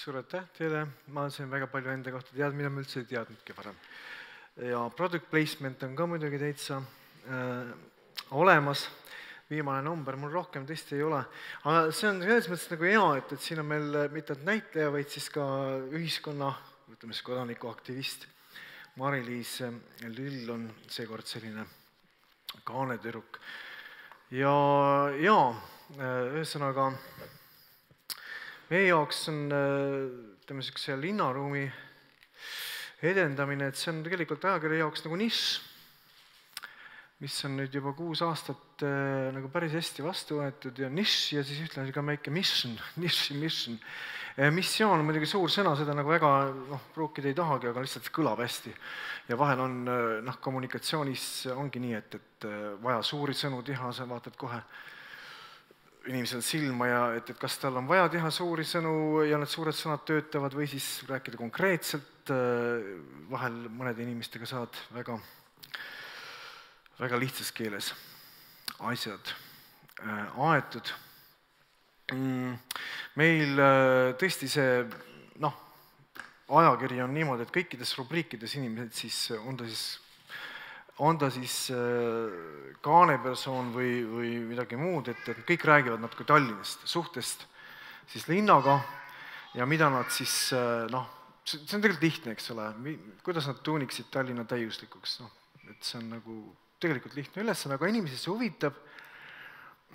Suur aitäh teile, ma sain väga palju enda kohta teada, mida ma üldse ei teadnudki varem. Ja product placement on ka muidugi täitsa olemas, viimane number mul rohkem tõesti ei ole. Aga see on selles mõttes nagu hea, et siin on meil mitte ainult näitleja, vaid siis ka ühiskonna, ütleme siis kodanikuaktivist. Mari-Liis Lill on seekord selline kaanetüdruk. Ja ühesõnaga, meie jaoks on see linnaruumi edendamine, et see on tegelikult ajakirja jaoks nagu nišš, mis on nüüd juba 6 aastat nagu päris hästi vastu võetud ja nišš ja siis ütleme ka väike mission. Missioon on muidugi suur sõna, seda nagu väga pruukida ei tahagi, aga lihtsalt kõlab hästi. Ja vahel on kommunikatsioonis ongi nii, et vaja suuri sõnu teha, sa vaatad kohe inimesel silma ja et kas tal on vaja teha suuri sõnu ja need suured sõnad töötavad või siis rääkida konkreetselt, vahel mõnede inimestega saad väga lihtsas keeles asjad aetud. Meil tõesti see ajakiri on niimoodi, et kõikides rubriikides inimesed siis on ta siis kaanepersoon või midagi muud, et kõik räägivad natuke Tallinnast, suhtest siis linnaga ja mida nad siis, see on tegelikult lihtne, eks ole, kuidas nad tuuniksid Tallinna täiuslikuks, et see on nagu tegelikult lihtne ülesanne, aga inimesi see huvitab,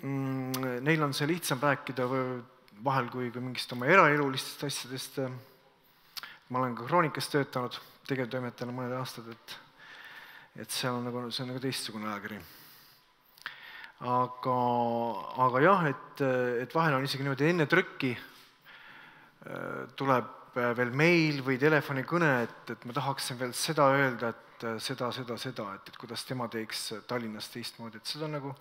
neil on see lihtsam rääkida vahel kui mingist oma eraelulistest asjadest. Ma olen ka Kroonikas töötanud tegevtoimetajana mõned aastad, et see on nagu teistsugune ajakiri. Aga jah, et vahel on isegi niimoodi enne trükki tuleb veel meil või telefonikõne, et ma tahaksin veel seda öelda, et seda, et kuidas tema teeks Tallinnas teistmoodi, et seda on nagu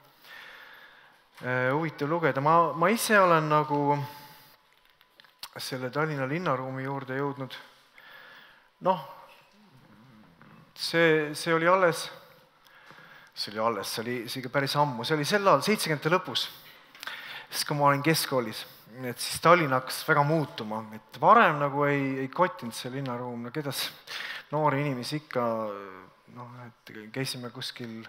huvitav lugeda. Ma ise olen nagu selle Tallinna linnaruumi juurde jõudnud, see oli alles, see oli isegi päris ammu, see oli sel ajal 70. lõpus, siis kui ma olin keskkoolis, et siis Tallinn hakkas väga muutuma, et varem nagu ei kottinud see linnaruum, keda noori inimesi ikka, et käisime kuskil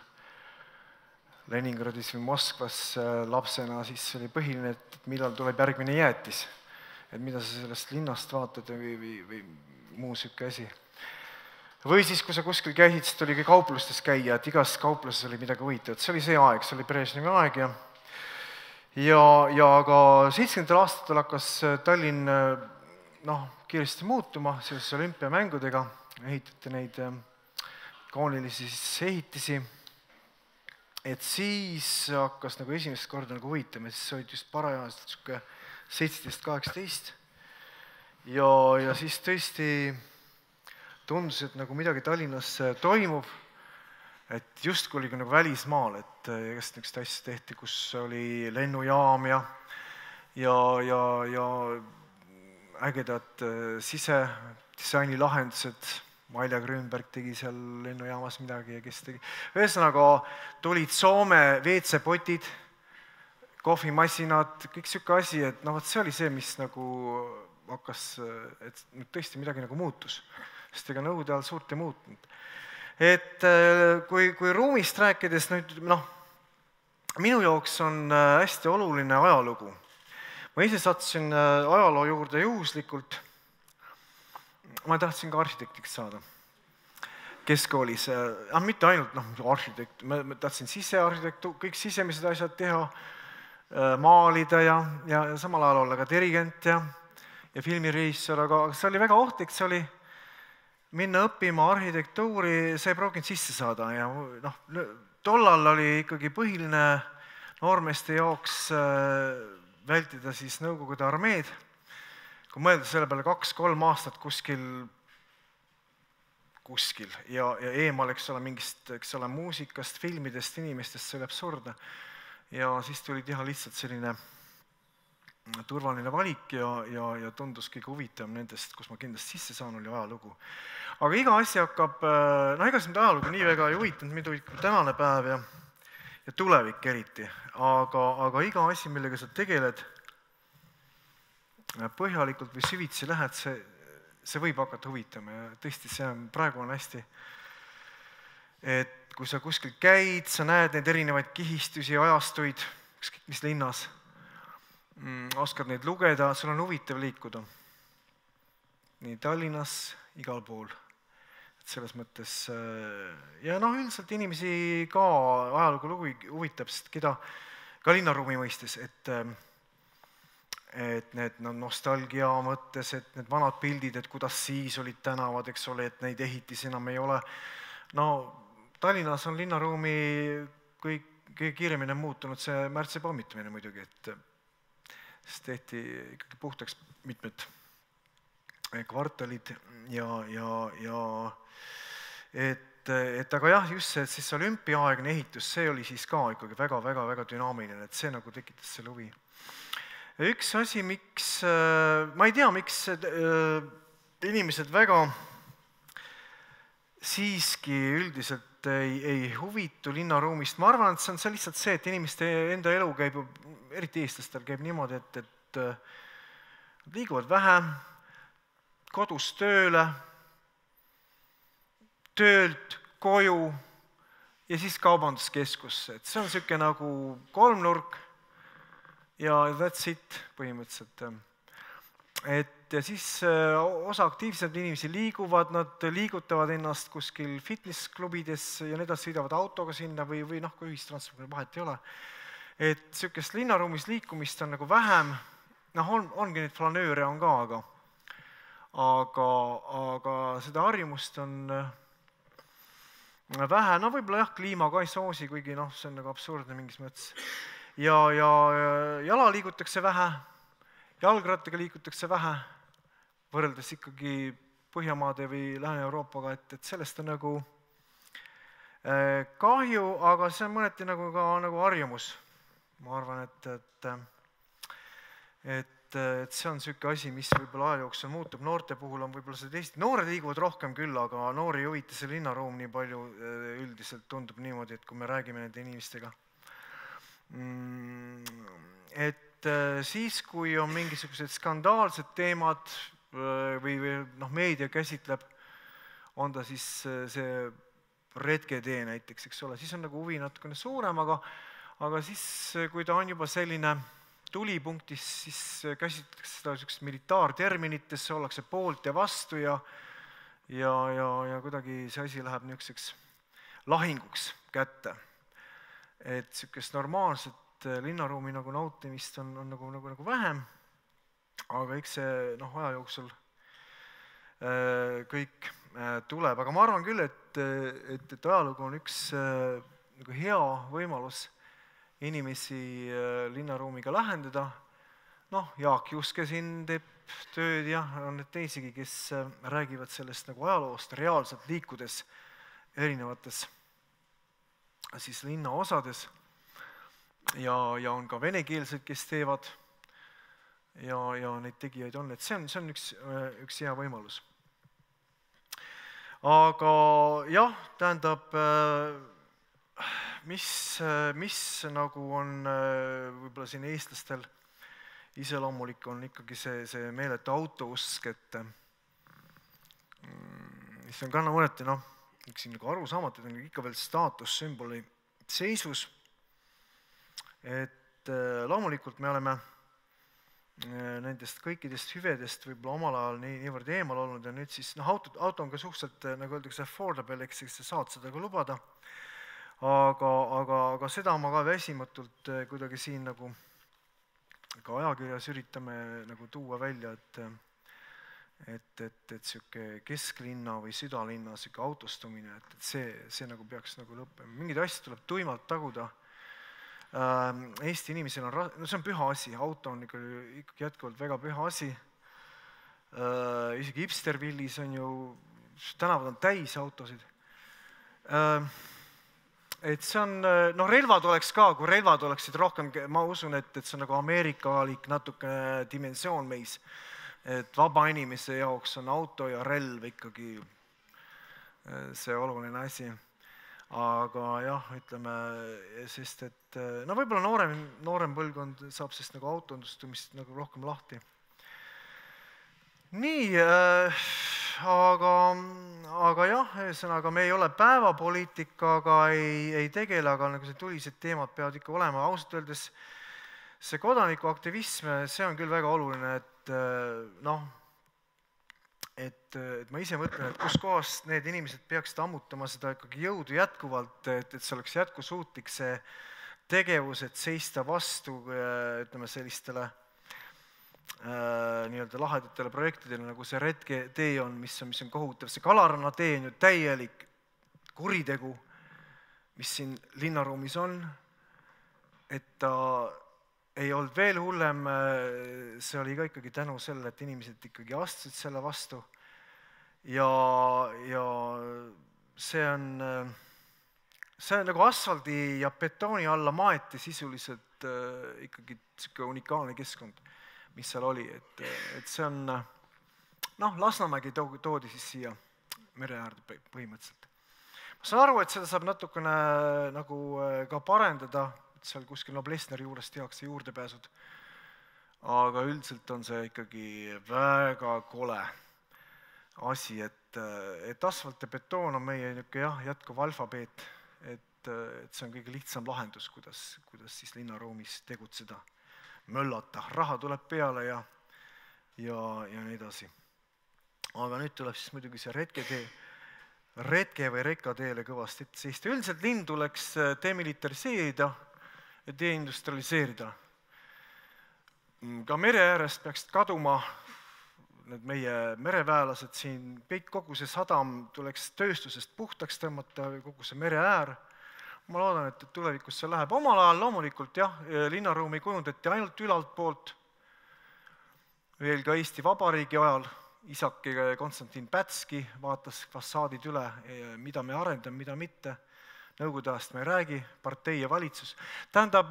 Leningradis või Moskvas lapsena, siis oli põhiline, et millal tuleb järgmine jäätis, et mida sa sellest linnast vaatad või muu sükke asi. Või siis, kui sa kuskil käisid, siis tuli kauplustes käia, et igas kaupluses oli midagi huvitavat. See oli see aeg, see oli Brežnevi aeg ja aga 70. aastatel hakkas Tallinn kiiresti muutuma seoses olümpiamängudega, ehitati neid kaunilisi ehitisi, et siis hakkas nagu esimest korda nagu huvitama, siis olid just parajasti 17-18 ja siis tõesti tundus, et nagu midagi Tallinnas toimub, et justkui oli nagu välismaal, et igast niisugust asja tehti, kus oli lennujaam ja ägedad sisedisaini lahendused, Mailja Grünberg tegi seal lennujaamas midagi ja kes tegi. Ühesõnaga tulid Soome WC-potid, kohvimasinad, kõik siuke asi, et see oli see, mis nagu hakkas, et tõesti midagi nagu muutus, sest ega nõude all suurt ei muutnud. Et kui ruumist rääkides nüüd, minu jaoks on hästi oluline ajalugu. Ma ise sattusin ajaloo juurde juhuslikult, ma tahtsin ka arhitektiks saada keskkoolis, mitte ainult arhitekt, ma tahtsin sisearhitektu, kõik sisemised asjad teha, maalida ja samal ajal olla ka dirigent ja filmirežissöör, aga see oli väga ohtlik, see oli minna õppima arhitektuuri, see ei pruuginud sisse saada ja tollal oli ikkagi põhiline noormeeste jaoks vältida siis Nõukogude armeed, kui mõelda selle peale 2-3 aastat kuskil ja eemal, eks ole, mingist muusikast, filmidest, inimestest, see oli absurdne. Ja siis tuli teha lihtsalt selline turvaline valik ja tundus kõige huvitavam nendest, kus ma kindlasti sisse saan, oli ajalugu. Aga iga asi hakkab, ega see ajalugu nii väga ei huvitanud, mind huvitab tänane päev ja tulevik eriti, aga iga asi, millega sa tegeled, põhjalikult või süvitsi lähed, see võib hakata huvitama ja tõesti, praegu on hästi, et kui sa kuskil käid, sa näed neid erinevaid kihistusi, ajastuid, ükskõik mis linnas, oskad neid lugeda, sul on huvitav liikuda. Nii Tallinnas, igal pool. Et selles mõttes, ja üldiselt inimesi ka ajalugu huvitab, sest keda ka linnaruumi mõistes, et need nostalgia mõttes, et need vanad pildid, et kuidas siis olid tänavad, eks ole, et neid ehitisi enam ei ole. Tallinnas on linnaruumi kõige kiiremini muutunud see märtsi pommitamine muidugi, et siis tehti ikkagi puhtaks mitmed kvartalid ja et aga jah, just see, et siis olümpiaaegne ehitus, see oli siis ka ikkagi väga dünaamiline, et see nagu tekitas selle huvi. Üks asi, miks, ma ei tea, miks inimesed väga siiski üldiselt ei huvitu linnaruumist, ma arvan, et see on lihtsalt see, et inimeste enda elu käib, eriti eestlastel käib niimoodi, et liiguvad vähe, kodus tööle, töölt koju ja siis kaubanduskeskusse, et see on niisugune nagu kolmnurk ja that's it põhimõtteliselt. Ja siis osa aktiivsed inimesi liiguvad, nad liigutavad ennast kuskil fitnessklubides ja need sõidavad autoga sinna või kui ühistranspordil vahet ei ole. Et niisugust linnaruumis liikumist on nagu vähem, ongi neid flanööre on ka, aga seda harjumust on vähe, võib-olla jah, kliima ka ei soosi, kuigi see on nagu absurdne mingis mõttes. Ja jala liigutakse vähe, jalgrattaga liigutakse vähe, võrreldes ikkagi Põhjamaade või Lääne-Euroopaga, et sellest on nagu kahju, aga see on mõneti nagu harjumus. Ma arvan, et see on niisugune asi, mis võib-olla aja jooksul muutub, noorte puhul on võib-olla see teist, noored liiguvad rohkem küll, aga noori ei huvita see linnaruum nii palju, üldiselt tundub niimoodi, et kui me räägime nende inimestega. Et siis, kui on mingisugused skandaalsed teemad või meedia käsitleb, on ta siis see retketee näiteks, eks ole, siis on nagu huvi natukene suurem, aga siis, kui ta on juba selline tulipunktis, siis käsitletakse seda niisugust militaarterminitesse, ollakse poolt ja vastu ja kuidagi see asi läheb niisuguseks lahinguks kätte. Et niisugust normaalset linnaruumi nagu nautimist on nagu vähem, aga eks see aja jooksul kõik tuleb. Aga ma arvan küll, et ajalugu on üks nagu hea võimalus inimesi linnaruumiga lähendada. Jaak Juske siin teeb tööd ja on need teisigi, kes räägivad sellest nagu ajaloost reaalselt liikudes erinevates siis linnaosades ja on ka venekeelsed, kes teevad ja neid tegijaid on, et see on üks hea võimalus. Aga jah, tähendab, mis nagu on võib-olla siin eestlastel iseloomulik, on ikkagi see meeletu autousk, et mis on ka mõneti siin nagu arusaamatu, on ikka veel staatussümboli seisus, et loomulikult me oleme nendest kõikidest hüvedest võib-olla omal ajal niivõrd eemal olnud ja nüüd siis, auto on ka suhteliselt, nagu öeldakse, affordable, eks sa saad seda ka lubada, aga seda ma ka väsimatult kuidagi siin nagu ka ajakirjas üritame nagu tuua välja, et niisugune kesklinna või südalinna niisugune autostumine, et see nagu peaks nagu lõppema. Mingeid asju tuleb tuimalt taguda. Eesti inimesel on see on püha asi, auto on ikkagi jätkuvalt väga püha asi. Isegi Hipstervillis on ju, tänavad on täis autosid. Et see on, relvad oleks ka, kui relvad oleksid rohkem, ma usun, et see on nagu ameerikalik natuke dimensioon meis, et vaba inimese jaoks on auto ja relv ikkagi see oluline asi. Aga jah, ütleme, sest et võib-olla noorem põlvkond saab sest nagu autondustumist nagu rohkem lahti. Nii, aga jah, ühesõnaga me ei ole päevapoliitikaga, ei tegele, aga nagu see tulised teemad peavad ikka olema. Ausalt öeldes see kodanikuaktivism, see on küll väga oluline, et ma ise mõtlen, et kus kohas need inimesed peaksid ammutama seda ikkagi jõudu jätkuvalt, et see oleks jätkusuutlik see tegevus, et seista vastu, ütleme, sellistele nii-öelda lahedatele projektidele, nagu see retketee on, mis on kohutav. See Kalaranna tee on ju täielik kuritegu, mis siin linnaruumis on, et ta ei olnud veel hullem, see oli ka ikkagi tänu sellele, et inimesed ikkagi astusid selle vastu ja see on nagu asfaldi ja betooni alla maeti sisuliselt ikkagi niisugune unikaalne keskkond, mis seal oli, et see on, Lasnamägi toodi siis siia mere äärde põhimõtteliselt. Ma saan aru, et seda saab natukene nagu ka parendada, et seal kuskil Noblessneri juures tehakse juurdepääsud, aga üldiselt on see ikkagi väga kole asi, et asfalt ja betoon on meie jätkuv alfabeet, et see on kõige lihtsam lahendus, kuidas siis linnaruumis tegutseda, möllata, raha tuleb peale ja nii edasi. Aga nüüd tuleb siis muidugi see retke või rekateele kõvasti ette seista. Üldiselt linn tuleks demilitariseerida ja deindustrialiseerida. Ka mere äärest peaksid kaduma need meie mereväelased siin, kogu see sadam tuleks tööstusest puhtaks tõmmata, kogu see mere äär. Ma loodan, et tulevikus see läheb. Omal ajal loomulikult, linnaruumi kujundati ainult ülalt poolt, veel ka Eesti Vabariigi ajal. Isake Konstantin Pätski vaatas fassaadid üle, mida me arendame, mida mitte. Nõukogude ajast ma ei räägi, partei ja valitsus. Tähendab,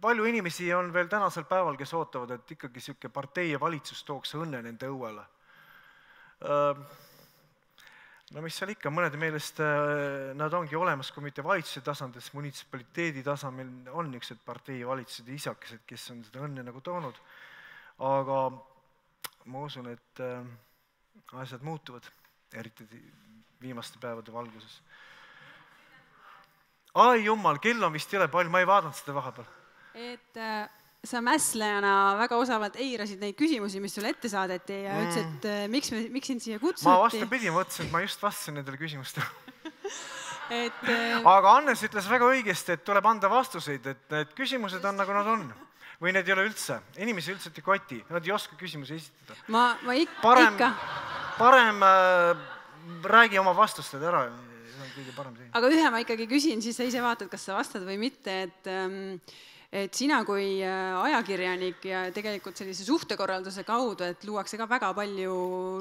palju inimesi on veel tänasel päeval, kes ootavad, et ikkagi siuke partei ja valitsus tooks õnne nende õuele. No mis seal ikka, mõnede meelest nad ongi olemas, kui mitte valitsuse tasandis, munitsipaliteedi tasemel on niisugused partei ja valitsused ja isakesed, kes on seda õnne nagu toonud. Aga ma usun, et asjad muutuvad, eriti viimaste päevade valguses. Ai jumal, kell on vist jõle palju, ma ei vaadanud seda vahepeal. Et sa mässlejana väga osavalt eirasid neid küsimusi, mis sulle ette saadeti ja ütlesid, et miks sind siia kutsuti. Ma vastupidi mõtlesin, et ma just vastasin nendele küsimustele. Aga Annes ütles väga õigesti, et tuleb anda vastuseid, et need küsimused on nagu nad on. Või need ei ole üldse. Inimesi üldse ei koti, nad ei oska küsimusi esitada. Ma ikka. Parem räägi oma vastusted ära. Aga ühe ma ikkagi küsin, siis sa ise vaatad, kas sa vastad või mitte, et sina kui ajakirjanik ja tegelikult sellise suhtekorralduse kaudu, et luuakse ka väga palju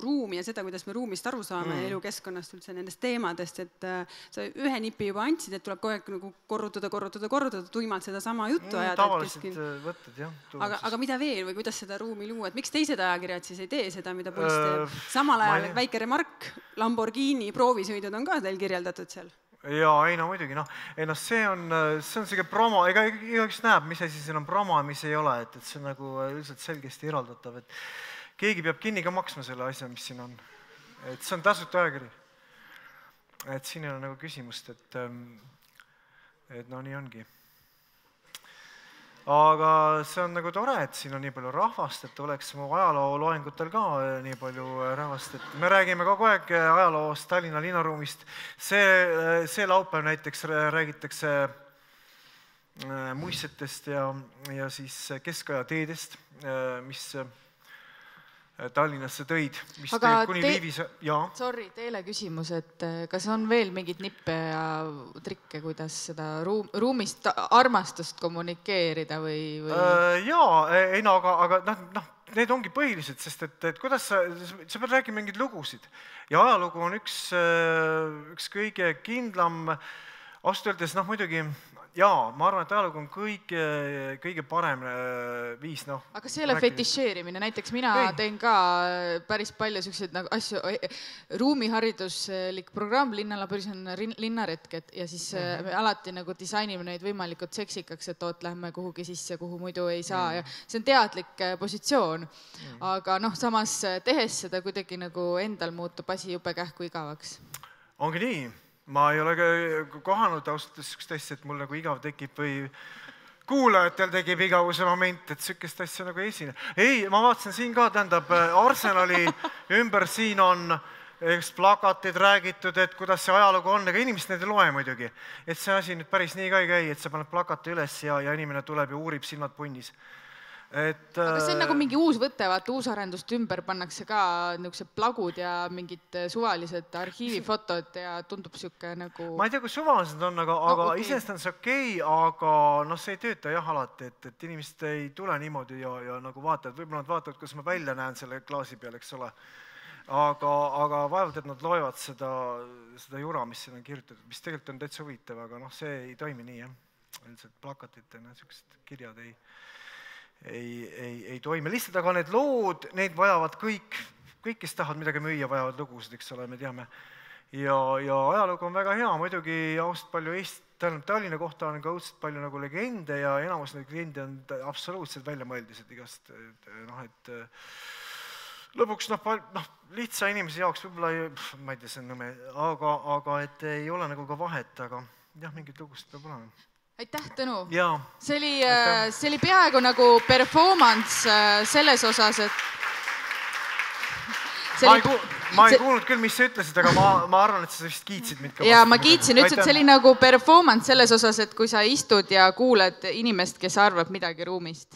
ruumi ja seda, kuidas me ruumist aru saame elukeskkonnast üldse nendest teemadest, et sa ühe nipi juba andsid, et tuleb kogu aeg nagu korrutada, tuimalt seda sama juttu ajada. Tavaliselt võtted, jah. Aga mida veel või kuidas seda ruumi luua, et miks teised ajakirjad siis ei tee seda, mida Puls teeb? Samal ajal väike remark, Lamborghini proovisõidud on ka teil kirjeldatud seal? Jaa, ei no muidugi, see on siuke promo, igaüks näeb, mis asi siin on promo ja mis ei ole, et see on nagu üldiselt selgesti eraldatav, et keegi peab kinni ka maksma selle asja, mis siin on. Et see on tasuta ajakiri. Et siin ei ole nagu küsimust, et no nii ongi. Aga see on nagu tore, et siin on nii palju rahvast, et oleks mu ajaloo loengutel ka nii palju rahvast, et me räägime kogu aeg ajaloost, Tallinna linnaruumist. See laupäev näiteks räägitakse muistsetest ja siis keskaja teedest, mis Tallinnasse tõid, mis tõid kuni Liivis. Sorry, teile küsimus, et kas on veel mingid nippe ja trikke, kuidas seda ruumist armastust kommunikeerida või? Jaa, aga need ongi põhilised, sest et kuidas sa pead rääkima mingeid lugusid ja ajalugu on üks kõige kindlam ausalt öeldes, noh muidugi, jaa, ma arvan, et ajalugu on kõige parem viis, noh. Aga see ei ole fetišeerimine, näiteks mina teen ka päris palju selliseid nagu asju, ruumihariduslik programm Linnalaboris on linnaretked ja siis me alati nagu disainime neid võimalikult seksikaks, et lähme kuhugi sisse, kuhu muidu ei saa ja see on teadlik positsioon. Aga noh, samas tehes seda kuidagi nagu endal muutub asi jube kähku igavaks. Ongi nii. Ma ei ole kohanud ausalt sükest asja, et mul nagu igav tekib või kuulajatel tekib igavuse moment, et sükest asja nagu esine. Ei, ma vaatasin siin ka, tähendab, Arsenali ümber siin on plakatid räägitud, et kuidas see ajalugu on, aga inimesed need ei loe muidugi. Et see asi nüüd päris nii ka ei käi, et sa paned plakati üles ja inimene tuleb ja uurib silmad punnis. Aga see on nagu mingi uus võte, vaata uusarendust ümber pannakse ka niisugused plagud ja mingid suvalised arhiivifotod ja tundub siuke nagu... Ma ei tea, kui suvalised on, aga isest on see okei, aga noh, see ei tööta jah alati, et inimesed ei tule niimoodi ja nagu vaatavad, võib-olla nad vaatavad, kuidas ma välja näen selle klaasi peal, eks ole. Aga vaevalt, et nad loevad seda jura, mis siin on kirjutatud, mis tegelikult on täitsa huvitav, aga noh, see ei toimi nii, jah. Üldiselt plakatid ja niisugused kirjad ei toimi. Lihtsalt aga need lood, neid vajavad kõik, kes tahavad midagi müüa, vajavad lugusid, eks ole, me teame. Ja ajalugu on väga hea, muidugi ausalt palju Tallinna kohta on ka õudselt palju nagu legende ja enamus neid legende on absoluutselt väljamõeldised igast, et lõpuks lihtsa inimese jaoks võib-olla, ma ei tea, see on nõme, aga et ei ole nagu ka vahet, aga jah, mingid lugusid peab olema. Aitäh, Tõnu! Jaa. See oli peaaegu nagu performance selles osas, et... Ma ei kuulnud küll, mis sa ütlesid, aga ma arvan, et sa vist kiitsid mind ka. Ja ma kiitsin, ütlesid, et see oli nagu performance selles osas, et kui sa istud ja kuuled inimest, kes arvab midagi ruumist.